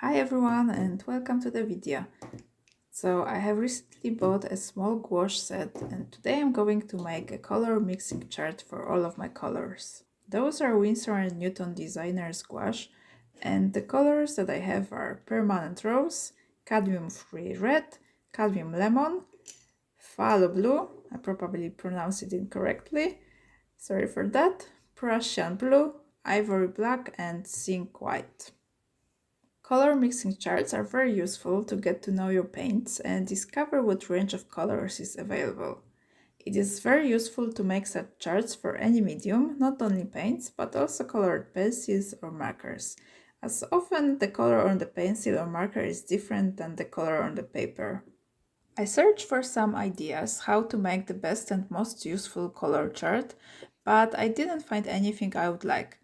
Hi everyone and welcome to the video. So I have recently bought a small gouache set and today I'm going to make a color mixing chart for all of my colors. Those are Winsor Newton Designers Gouache and the colors that I have are Permanent Rose, Cadmium-free Red, Cadmium Lemon, Phthalo Blue, I probably pronounced it incorrectly, sorry for that, Prussian Blue, Ivory Black and Zinc White. Color mixing charts are very useful to get to know your paints and discover what range of colors is available. It is very useful to make such charts for any medium, not only paints, but also colored pencils or markers, as often the color on the pencil or marker is different than the color on the paper. I searched for some ideas how to make the best and most useful color chart, but I didn't find anything I would like.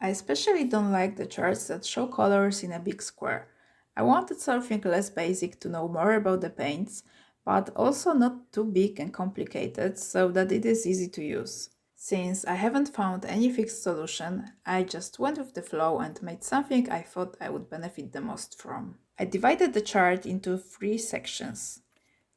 I especially don't like the charts that show colors in a big square. I wanted something less basic to know more about the paints, but also not too big and complicated so that it is easy to use. Since I haven't found any fixed solution, I just went with the flow and made something I thought I would benefit the most from. I divided the chart into 3 sections.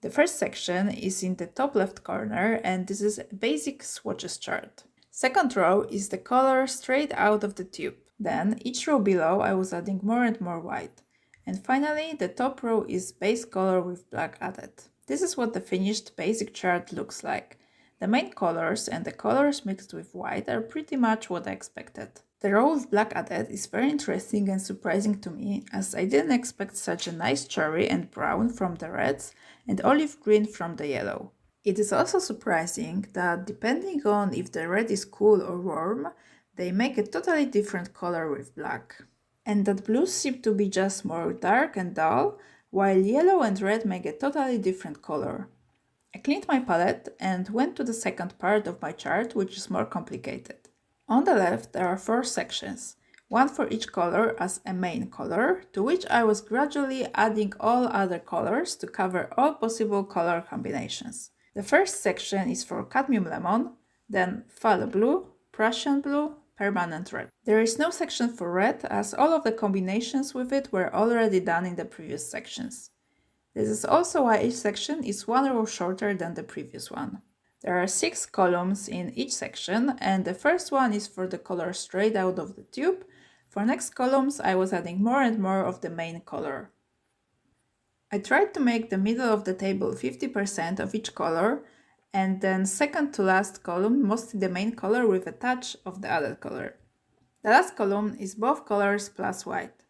The first section is in the top left corner and this is a basic swatches chart. Second row is the color straight out of the tube. Then each row below I was adding more and more white. And finally the top row is base color with black added. This is what the finished basic chart looks like. The main colors and the colors mixed with white are pretty much what I expected. The row with black added is very interesting and surprising to me, as I didn't expect such a nice cherry and brown from the reds and olive green from the yellow. It is also surprising that depending on if the red is cool or warm, they make a totally different color with black. And that blues seem to be just more dark and dull, while yellow and red make a totally different color. I cleaned my palette and went to the second part of my chart, which is more complicated. On the left there are 4 sections, one for each color as a main color, to which I was gradually adding all other colors to cover all possible color combinations. The first section is for Cadmium Lemon, then Phthalo Blue, Prussian Blue, Permanent Red. There is no section for red, as all of the combinations with it were already done in the previous sections. This is also why each section is 1 row shorter than the previous one. There are 6 columns in each section, and the first one is for the color straight out of the tube. For next columns I was adding more and more of the main color. I tried to make the middle of the table 50% of each color, and then second to last column mostly the main color with a touch of the other color. The last column is both colors plus white.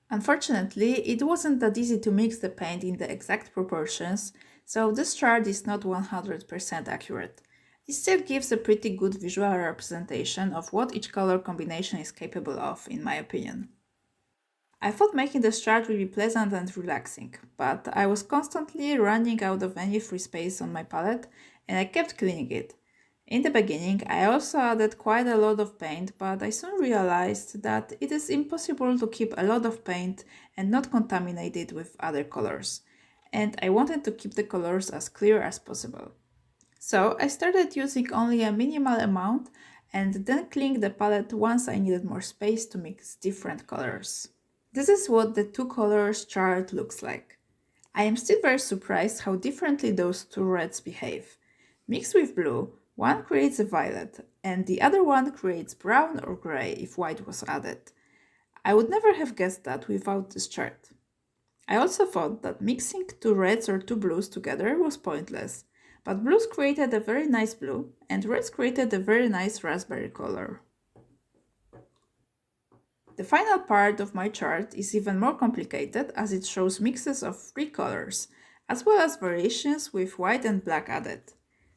Unfortunately, it wasn't that easy to mix the paint in the exact proportions, so this chart is not 100% accurate. It still gives a pretty good visual representation of what each color combination is capable of, in my opinion. I thought making this chart would be pleasant and relaxing, but I was constantly running out of any free space on my palette and I kept cleaning it. In the beginning, I also added quite a lot of paint, but I soon realized that it is impossible to keep a lot of paint and not contaminate it with other colors, and I wanted to keep the colors as clear as possible. So I started using only a minimal amount and then cleaned the palette once I needed more space to mix different colors. This is what the 2 colors chart looks like. I am still very surprised how differently those 2 reds behave. Mixed with blue, one creates a violet, and the other one creates brown or gray if white was added. I would never have guessed that without this chart. I also thought that mixing 2 reds or 2 blues together was pointless, but blues created a very nice blue, and reds created a very nice raspberry color. The final part of my chart is even more complicated as it shows mixes of 3 colors, as well as variations with white and black added.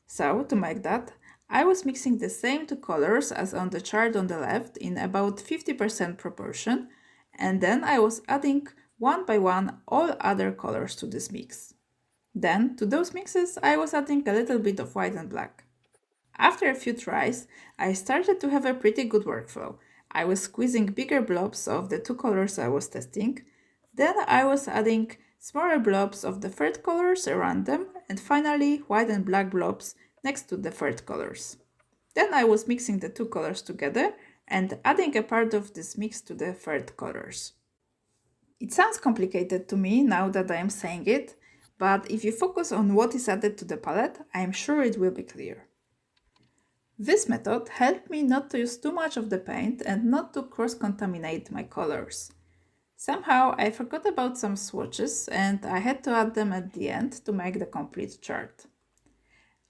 So, to make that, I was mixing the same 2 colors as on the chart on the left in about 50% proportion, and then I was adding one by one all other colors to this mix. Then, to those mixes, I was adding a little bit of white and black. After a few tries, I started to have a pretty good workflow. I was squeezing bigger blobs of the 2 colors I was testing, then I was adding smaller blobs of the third colors around them, and finally white and black blobs next to the third colors. Then I was mixing the 2 colors together and adding a part of this mix to the third colors. It sounds complicated to me now that I am saying it, but if you focus on what is added to the palette, I am sure it will be clear. This method helped me not to use too much of the paint and not to cross-contaminate my colors. Somehow I forgot about some swatches and I had to add them at the end to make the complete chart.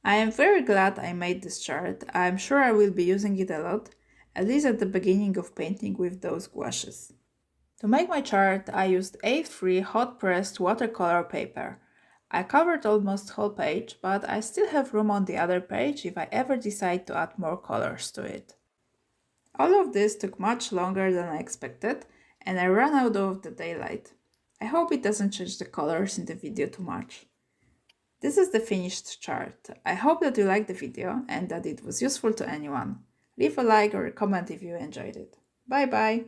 I am very glad I made this chart. I am sure I will be using it a lot, at least at the beginning of painting with those gouaches. To make my chart, I used A3 hot-pressed watercolor paper. I covered almost whole page, but I still have room on the other page if I ever decide to add more colors to it. All of this took much longer than I expected, and I ran out of the daylight. I hope it doesn't change the colors in the video too much. This is the finished chart. I hope that you liked the video and that it was useful to anyone. Leave a like or a comment if you enjoyed it. Bye bye!